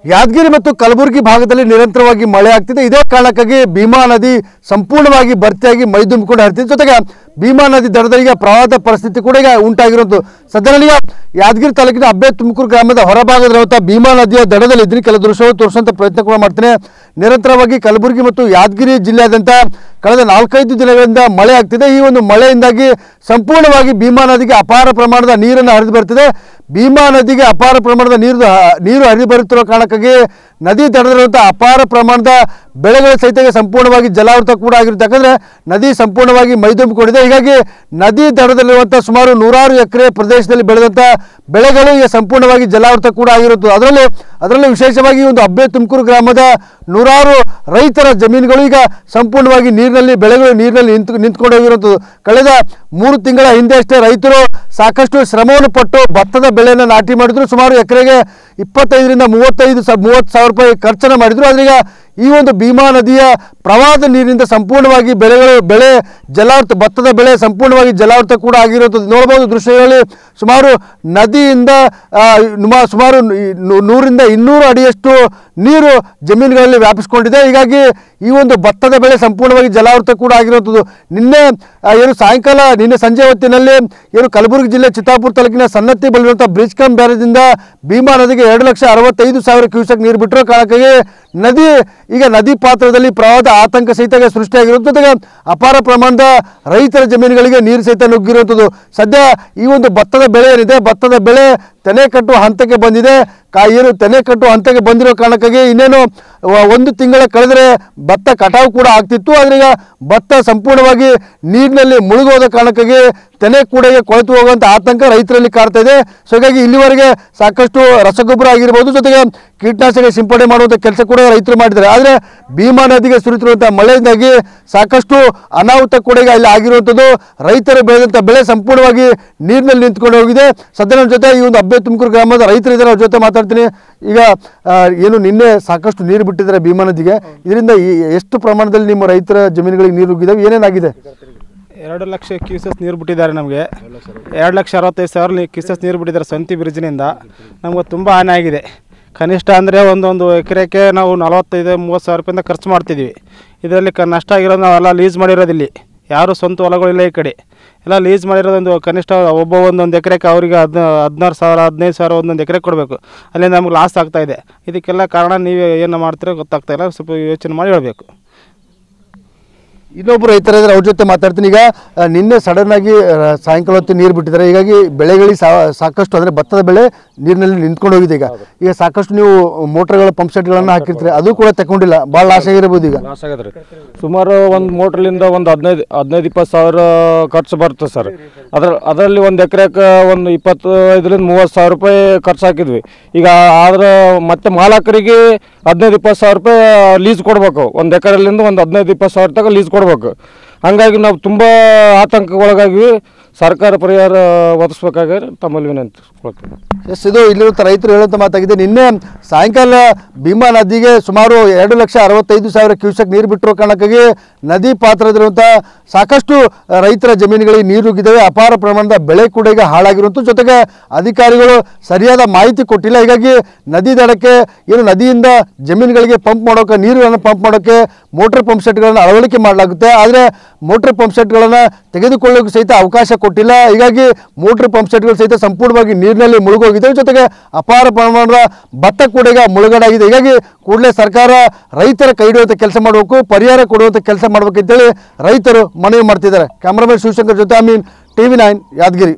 ಯಾದಗಿರಿ ಮತ್ತು ಕಲಬುರಗಿ ಭಾಗದಲ್ಲಿ ನಿರಂತರವಾಗಿ ಮಳೆ ಆಗ್ತಿದೆ. ಇದೇ ಕಾರಣಕ್ಕಾಗಿ ಭೀಮಾ ನದಿ ಸಂಪೂರ್ಣವಾಗಿ ಭರ್ತಿಯಾಗಿ ಮೈದುಂಬಿಕೊಂಡು ಹರಿತಿದೆ. ಜೊತೆಗೆ ಭೀಮಾ ನದಿ ದಡದಲ್ಲಿ ಪ್ರವಾಹದ ಪರಿಸ್ಥಿತಿ ಕೂಡ ಈಗ ಉಂಟಾಗಿರೋದು. ಸದ್ಯದಲ್ಲಿ ಯಾದಗಿರಿ ತಾಲೂಕಿನ ಅಬ್ಬೆ ತುಮಕೂರು ಗ್ರಾಮದ ಹೊರಭಾಗದಲ್ಲಿರುವಂಥ ಭೀಮಾ ನದಿಯ ದಡದಲ್ಲಿ ಇದ್ರಿ ಕೆಲ ದೃಶ್ಯಗಳು ತೋರಿಸುವಂಥ ಪ್ರಯತ್ನ ಕೂಡ ಮಾಡ್ತೇನೆ. ನಿರಂತರವಾಗಿ ಕಲಬುರಗಿ ಮತ್ತು ಯಾದಗಿರಿ ಜಿಲ್ಲೆಯಾದ್ಯಂತ ಕಳೆದ 4-5 ದಿನಗಳಿಂದ ಮಳೆ ಆಗ್ತಿದೆ. ಈ ಒಂದು ಮಳೆಯಿಂದಾಗಿ ಸಂಪೂರ್ಣವಾಗಿ ಭೀಮಾ ನದಿಗೆ ಅಪಾರ ಪ್ರಮಾಣದ ನೀರನ್ನು ಹರಿದು ಬರ್ತಿದೆ. ಭೀಮಾ ನದಿಗೆ ಅಪಾರ ಪ್ರಮಾಣದ ನೀರು ಹರಿದು ಬರುತ್ತಿರುವ ಕಾರಣಕ್ಕಾಗಿ ನದಿ ದಡದಲ್ಲಿರುವಂಥ ಅಪಾರ ಪ್ರಮಾಣದ ಬೆಳೆಗಳ ಸಹಿತ ಸಂಪೂರ್ಣವಾಗಿ ಜಲಾವೃತ ಕೂಡ ಆಗಿರುತ್ತೆ. ಯಾಕಂದರೆ ನದಿ ಸಂಪೂರ್ಣವಾಗಿ ಮೈದುಂಬಿಕೊಂಡಿದೆ. ಹೀಗಾಗಿ ನದಿ ದಡದಲ್ಲಿರುವಂಥ ಸುಮಾರು 100 ಎಕರೆ ಪ್ರದೇಶದಲ್ಲಿ ಬೆಳೆದಂಥ ಬೆಳೆಗಳು ಈಗ ಸಂಪೂರ್ಣವಾಗಿ ಜಲಾವೃತ ಕೂಡ ಆಗಿರುತ್ತದೆ. ಅದರಲ್ಲಿ ವಿಶೇಷವಾಗಿ ಒಂದು ಅಬ್ಬೆ ತುಮಕೂರು ಗ್ರಾಮದ 100 ರೈತರ ಜಮೀನುಗಳು ಈಗ ಸಂಪೂರ್ಣವಾಗಿ ಬೆಳೆಗಳು ನೀರಿನಲ್ಲಿ ನಿಂತ್ಕೊಂಡು ಹೋಗಿರುತ್ತದೆ. ಕಳೆದ 3 ತಿಂಗಳ ಹಿಂದೆ ಅಷ್ಟೇ ರೈತರು ಸಾಕಷ್ಟು ಶ್ರಮವನ್ನು ಪಟ್ಟು ಭತ್ತದ ಬೆಳೆಯನ್ನು ನಾಟಿ ಮಾಡಿದ್ರು. ಸುಮಾರು ಎಕರೆಗೆ 25ರಿಂದ 30 ಸಾವಿರ ರೂಪಾಯಿ ಖರ್ಚನ್ನು ಮಾಡಿದ್ರು. ಆದರೆ ಈಗ ಈ ಒಂದು ಭೀಮಾ ನದಿಯ ಪ್ರವಾಹದ ನೀರಿನಿಂದ ಸಂಪೂರ್ಣವಾಗಿ ಭತ್ತದ ಬೆಳೆ ಸಂಪೂರ್ಣವಾಗಿ ಜಲಾವೃತ ಕೂಡ ಆಗಿರುತ್ತದೆ. ನೋಡಬಹುದು ದೃಶ್ಯಗಳಲ್ಲಿ ಸುಮಾರು ನದಿಯಿಂದ ಸುಮಾರು 100ರಿಂದ 200 ಅಡಿಯಷ್ಟು ನೀರು ಜಮೀನುಗಳಲ್ಲಿ ವ್ಯಾಪಿಸಿಕೊಂಡಿದೆ. ಹೀಗಾಗಿ ಈ ಒಂದು ಭತ್ತದ ಬೆಳೆ ಸಂಪೂರ್ಣವಾಗಿ ಜಲಾವೃತ ಕೂಡ ಆಗಿರುತ್ತದೆ. ನಿನ್ನೆ ಸಂಜೆ ಹೊತ್ತಿನಲ್ಲಿ ಕಲಬುರಗಿ ಜಿಲ್ಲೆ ಚಿತ್ತಾಪುರ ತಾಲೂಕಿನ ಸನ್ನತಿ ಬಳಿರುವಂಥ ಬ್ರಿಡ್ಜ್ ಕಮ್ ಬ್ಯಾರೇಜಿಂದ ಭೀಮಾ ನದಿಗೆ 2,65,000 ಕ್ಯೂಸೆಕ್ ನೀರು ಬಿಟ್ಟರು ಕಾರಣಕ್ಕಾಗಿ ನದಿ ಪಾತ್ರದಲ್ಲಿ ಪ್ರವಾಹದ ಆತಂಕ ಸಹಿತ ಸೃಷ್ಟಿಯಾಗಿರುತ್ತದೆ. ಜೊತೆಗೆ ಅಪಾರ ಪ್ರಮಾಣದ ರೈತರ ಜಮೀನುಗಳಿಗೆ ನೀರು ಸಹಿತ ನುಗ್ಗಿರುವಂಥದ್ದು. ಸದ್ಯ ಈ ಒಂದು ಭತ್ತದ ಬೆಳೆ ಏನಿದೆ, ಭತ್ತದ ಬೆಳೆ ತೆನೆ ಕಟ್ಟುವ ಹಂತಕ್ಕೆ ಬಂದಿದೆ. ತೆನೆ ಕಟ್ಟುವ ಹಂತಕ್ಕೆ ಬಂದಿರೋ ಕಾರಣಕ್ಕಾಗಿ ಇನ್ನೇನು 1 ತಿಂಗಳ ಕಳೆದರೆ ಭತ್ತ ಕಟಾವು ಕೂಡ ಆಗ್ತಿತ್ತು. ಆದರೆ ಈಗ ಭತ್ತ ಸಂಪೂರ್ಣವಾಗಿ ನೀರಿನಲ್ಲಿ ಮುಳುಗೋದ ಕಾರಣಕ್ಕಾಗಿ ತೆನೆ ಕೂಡ ಕೊಳೆತು ಹೋಗುವಂಥ ಆತಂಕ ರೈತರಲ್ಲಿ ಕಾಡ್ತಾ ಇದೆ. ಸೊ ಹೀಗಾಗಿ ಇಲ್ಲಿವರೆಗೆ ಸಾಕಷ್ಟು ರಸಗೊಬ್ಬರ ಆಗಿರ್ಬೋದು, ಜೊತೆಗೆ ಕೀಟನಾಶಕ ಸಿಂಪಡಣೆ ಮಾಡುವಂಥ ಕೆಲಸ ಕೂಡ ರೈತರು ಮಾಡಿದ್ದಾರೆ. ಆದರೆ ಭೀಮಾ ನದಿಗೆ ಸುರಿತಿರುವಂಥ ಮಳೆಯಿಂದಾಗಿ ಸಾಕಷ್ಟು ಅನಾಹುತ ಕೂಡ ಈಗ ಇಲ್ಲಿ ಆಗಿರುವಂಥದ್ದು. ರೈತರು ಬೆಳೆದಂಥ ಬೆಳೆ ಸಂಪೂರ್ಣವಾಗಿ ನೀರಿನಲ್ಲಿ ನಿಂತ್ಕೊಂಡು ಹೋಗಿದೆ. ಸದ್ಯ ನಮ್ಮ ಜೊತೆ ಈ ಒಂದು ಅಬ್ಬೆ ತುಮಕೂರು ಗ್ರಾಮದ ರೈತರು ಇದ್ದಾರೆ, ಅವ್ರ ಜೊತೆ ಮಾತಾಡ್ತೀನಿ. ಈಗ ನಿನ್ನೆ ಸಾಕಷ್ಟು ನೀರು ಬಿಟ್ಟಿದ್ದಾರೆ ಭೀಮಾ ನದಿಗೆ. ಇದರಿಂದ ಎಷ್ಟು ಪ್ರಮಾಣದಲ್ಲಿ ನಿಮ್ಮ ರೈತರ ಜಮೀನುಗಳಿಗೆ ನೀರು ನುಗ್ಗಿದಾವೆ, ಏನೇನಾಗಿದೆ? 2 ಲಕ್ಷ ಕ್ಯೂಸೆಸ್ ನೀರು ಬಿಟ್ಟಿದ್ದಾರೆ. ನಮಗೆ 2,65,000 ಕ್ಯೂಸೆಸ್ ನೀರು ಬಿಟ್ಟಿದ್ದಾರೆ. ಸಂತಿ ಬ್ರಿಡ್ಜ್ನಿಂದ ನಮಗೆ ತುಂಬ ಹಾನಿ ಆಗಿದೆ. ಕನಿಷ್ಠ ಅಂದರೆ ಒಂದು ಎಕರೆಗೆ ನಾವು 25-30 ಸಾವಿರ ರೂಪಾಯಿಂದ ಖರ್ಚು ಮಾಡ್ತಿದ್ವಿ. ಇದರಲ್ಲಿ ನಷ್ಟ ಆಗಿರೋದು ನಾವೆಲ್ಲ ಲೀಸ್ ಮಾಡಿರೋದಿಲ್ಲಿ. ಯಾರು ಸ್ವಂತ ಹೊಲಗಳಿಲ್ಲ ಈ ಕಡೆ, ಎಲ್ಲ ಲೀಸ್ ಮಾಡಿರೋದೊಂದು ಕನಿಷ್ಠ ಒಂದೊಂದು ಎಕರೆಗೆ ಅವರಿಗೆ 16,000 15,000 ಒಂದೊಂದು ಎಕರೆ ಕೊಡಬೇಕು. ಅಲ್ಲಿ ನಮ್ಗೆ ಲಾಸ್ ಆಗ್ತಾಯಿದೆ. ಇದಕ್ಕೆಲ್ಲ ಕಾರಣ ನೀವು ಏನು ಮಾಡ್ತೀರೋ ಗೊತ್ತಾಗ್ತಾಯಿಲ್ಲ. ಸ್ವಲ್ಪ ಯೋಚನೆ ಮಾಡಿ ಹೇಳಬೇಕು. ಇನ್ನೊಬ್ಬರು ರೈತರ ಇದ್ದಾರೆ, ಅವ್ರ ಜೊತೆ ಮಾತಾಡ್ತೀನಿ. ಈಗ ನಿನ್ನೆ ಸಡನ್ ಆಗಿ ಸಾಯಂಕಾಲ ಹೊತ್ತು ನೀರು ಬಿಟ್ಟಿದ್ದಾರೆ. ಹೀಗಾಗಿ ಬೆಳೆಗಳಿಗೆ ಸಾಕಷ್ಟು ಅಂದರೆ ಭತ್ತದ ಬೆಳೆ ನೀರಿನಲ್ಲಿ ನಿಂತ್ಕೊಂಡು ಹೋಗಿದೆ. ಈಗ ಸಾಕಷ್ಟು ನೀವು ಮೋಟರ್ಗಳ ಪಂಪ್ ಸೆಟ್ಗಳನ್ನು ಹಾಕಿರ್ತೀರಿ, ಅದು ಕೂಡ ತಗೊಂಡಿಲ್ಲ. ಭಾಳ ಲಾಸ್ ಆಗಿರ್ಬೋದು. ಈಗ ಲಾಸ್ ಆಗಿದ್ರಿ. ಸುಮಾರು ಒಂದು ಮೋಟ್ರಲಿಂದ ಒಂದು 15-20 ಸಾವಿರ ಖರ್ಚು ಬರುತ್ತೆ ಸರ್. ಅದರಲ್ಲಿ ಒಂದು ಎಕರೆಗೆ ಒಂದು 25-30 ಸಾವಿರ ರೂಪಾಯಿ ಖರ್ಚು ಹಾಕಿದ್ವಿ. ಈಗ ಆದ್ರೆ ಮತ್ತೆ ಮಾಲಕರಿಗೆ 15-20 ಸಾವಿರ ರೂಪಾಯಿ ಲೀಸ್ ಕೊಡಬೇಕು. ಒಂದು ಎಕರೆಲಿಂದ ಒಂದು 15-20 ಸಾವಿರ ತನಕ ಲೀಸ್ ಕೊಡಬೇಕು. ಹಾಗಾಗಿ ನಾವು ತುಂಬ ಆತಂಕಗೊಳಗಾಗಿ ಸರ್ಕಾರ ಪರಿಹಾರ ಒದಗಿಸ್ಬೇಕಾಗಿ ತಮ್ಮಲ್ಲಿ ವಿನಂತಿ ಕೊಡ್ತೀವಿ. ಇದು ಇಲ್ಲಿರುವಂಥ ರೈತರು ಹೇಳುವಂಥ ಮಾತಾಗಿದೆ. ನಿನ್ನೆ ಸಾಯಂಕಾಲ ಭೀಮಾ ನದಿಗೆ ಸುಮಾರು 2,65,000 ಕ್ಯೂಸೆಕ್ ನೀರು ಬಿಟ್ಟಿರೋ ಕಾರಣಕ್ಕಾಗಿ ನದಿ ಪಾತ್ರದಲ್ಲಿರುವಂಥ ಸಾಕಷ್ಟು ರೈತರ ಜಮೀನುಗಳಿಗೆ ನೀರು ನುಗ್ಗಿದ್ದಾವೆ. ಅಪಾರ ಪ್ರಮಾಣದ ಬೆಳೆ ಕೂಡ ಈಗ ಹಾಳಾಗಿರುವಂಥ, ಜೊತೆಗೆ ಅಧಿಕಾರಿಗಳು ಸರಿಯಾದ ಮಾಹಿತಿ ಕೊಟ್ಟಿಲ್ಲ. ಹೀಗಾಗಿ ನದಿ ದಡಕ್ಕೆ ನದಿಯಿಂದ ಜಮೀನುಗಳಿಗೆ ನೀರುಗಳನ್ನು ಪಂಪ್ ಮಾಡೋಕ್ಕೆ ಮೋಟರ್ ಪಂಪ್ ಸೆಟ್ಗಳನ್ನು ಅಳವಡಿಕೆ ಮಾಡಲಾಗುತ್ತೆ. ಆದರೆ ಮೋಟರ್ ಪಂಪ್ ಸೆಟ್ಗಳನ್ನು ತೆಗೆದುಕೊಳ್ಳೋಕೆ ಸಹಿತ ಅವಕಾಶ ಕೊಟ್ಟಿಲ್ಲ. ಹೀಗಾಗಿ ಮೋಟರ್ ಪಂಪ್ ಸೆಟ್ಗಳು ಸಹಿತ ಸಂಪೂರ್ಣವಾಗಿ ನೀರಿನಲ್ಲಿ ಮುಳುಗೋಗಿದೆ. ಜೊತೆಗೆ ಅಪಾರ ಪ್ರಮಾಣದ ಭತ್ತ ಕೂಡ ಈಗ ಮುಳುಗಡೆ. ಹೀಗಾಗಿ ಕೂಡಲೇ ಸರ್ಕಾರ ರೈತರ ಕೈ ಹಿಡಿಯುವಂಥ ಕೆಲಸ ಮಾಡಬೇಕು, ಪರಿಹಾರ ಕೊಡುವಂಥ ಕೆಲಸ ಮಾಡಬೇಕಂತೇಳಿ ರೈತರು ಮನವಿ ಮಾಡ್ತಿದ್ದಾರೆ. ಕ್ಯಾಮರಾಮನ್ ಶಿವಶಂಕರ್ ಜೊತೆ ಅಮೀನ್, TV9 ಯಾದಗಿರಿ.